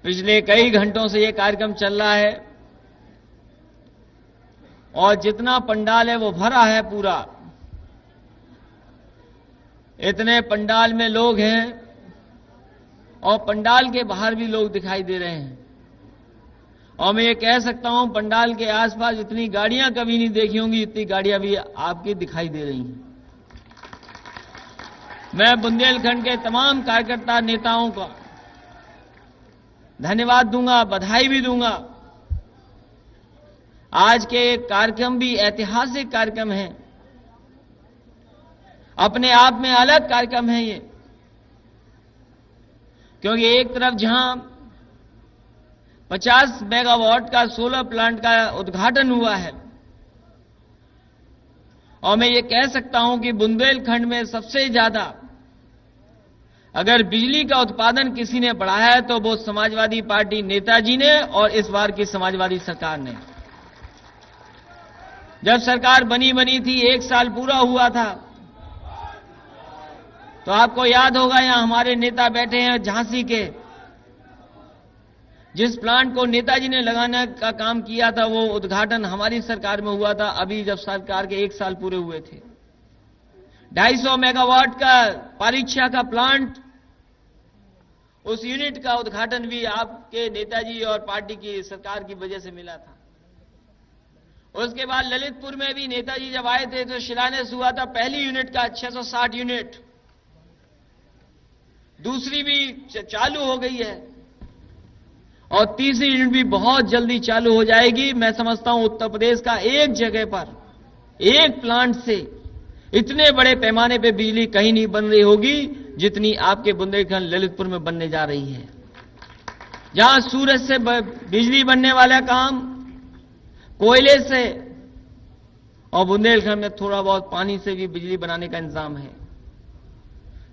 पिछले कई घंटों से ये कार्यक्रम चल रहा है और जितना पंडाल है वो भरा है पूरा। इतने पंडाल में लोग हैं और पंडाल के बाहर भी लोग दिखाई दे रहे हैं। और मैं ये कह सकता हूं पंडाल के आसपास इतनी गाड़ियां कभी नहीं देखी होंगी, इतनी गाड़ियां भी आपकी दिखाई दे रही हैं। मैं बुंदेलखंड के तमाम कार्यकर्ता नेताओं का धन्यवाद दूंगा, बधाई भी दूंगा। आज के कार्यक्रम भी ऐतिहासिक कार्यक्रम है, अपने आप में अलग कार्यक्रम है ये, क्योंकि एक तरफ जहां 50 मेगावाट का सोलर प्लांट का उद्घाटन हुआ है और मैं ये कह सकता हूं कि बुंदेलखंड में सबसे ज्यादा अगर बिजली का उत्पादन किसी ने बढ़ाया है तो वो समाजवादी पार्टी नेताजी ने और इस बार की समाजवादी सरकार ने। जब सरकार बनी थी, 1 साल पूरा हुआ था, तो आपको याद होगा यहां हमारे नेता बैठे हैं झांसी के, जिस प्लांट को नेताजी ने लगाने का काम किया था वो उद्घाटन हमारी सरकार में हुआ था, अभी जब सरकार के 1 साल पूरे हुए थे। 250 मेगावाट का परीक्षा का प्लांट, उस यूनिट का उद्घाटन भी आपके नेताजी और पार्टी की सरकार की वजह से मिला था। उसके बाद ललितपुर में भी नेताजी जब आए थे तो शिलान्यास हुआ था पहली यूनिट का 660 यूनिट, दूसरी भी चालू हो गई है और तीसरी यूनिट भी बहुत जल्दी चालू हो जाएगी। मैं समझता हूं उत्तर प्रदेश का एक जगह पर एक प्लांट से इतने बड़े पैमाने पे बिजली कहीं नहीं बन रही होगी जितनी आपके बुंदेलखंड ललितपुर में बनने जा रही है। जहां सूरज से बिजली बनने वाला काम, कोयले से, और बुंदेलखंड में थोड़ा बहुत पानी से भी बिजली बनाने का इंतजाम है।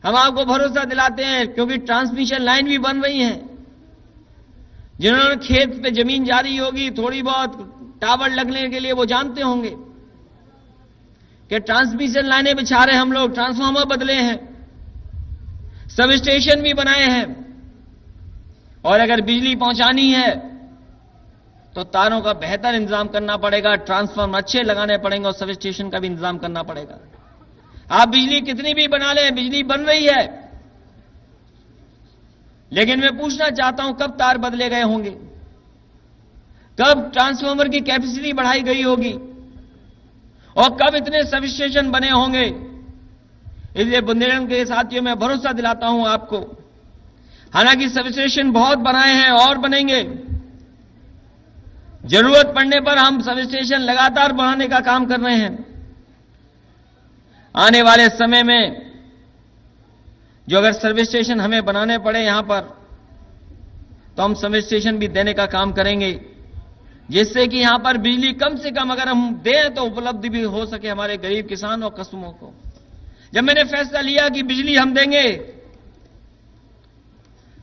हम आपको भरोसा दिलाते हैं क्योंकि ट्रांसमिशन लाइन भी बन रही है। जिन्होंने खेत पे जमीन जारी होगी, थोड़ी बहुत टावर लगने के लिए वो जानते होंगे कि ट्रांसमिशन लाइनें बिछा रहे हम लोग, ट्रांसफार्मर बदले हैं, सब स्टेशन भी बनाए हैं, और अगर बिजली पहुंचानी है तो तारों का बेहतर इंतजाम करना पड़ेगा, ट्रांसफार्मर अच्छे लगाने पड़ेंगे और सब स्टेशन का भी इंतजाम करना पड़ेगा। आप बिजली कितनी भी बना लें, बिजली बन रही है, लेकिन मैं पूछना चाहता हूं कब तार बदले गए होंगे, कब ट्रांसफार्मर की कैपेसिटी बढ़ाई गई होगी और कब इतने सब स्टेशन बने होंगे। इसलिए बुंदेलखंड के साथियों में भरोसा दिलाता हूं आपको, हालांकि सब स्टेशन बहुत बनाए हैं और बनेंगे, जरूरत पड़ने पर हम सब स्टेशन लगातार बढ़ाने का काम कर रहे हैं। आने वाले समय में जो अगर सर्विस स्टेशन हमें बनाने पड़े यहां पर, तो हम सर्विस स्टेशन भी देने का काम करेंगे, जिससे कि यहां पर बिजली कम से कम अगर हम दें तो उपलब्धि भी हो सके हमारे गरीब किसान और कस्टमरों को। जब मैंने फैसला लिया कि बिजली हम देंगे,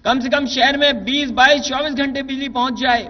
कम से कम शहर में 20, 22, 24 घंटे बिजली पहुंच जाए,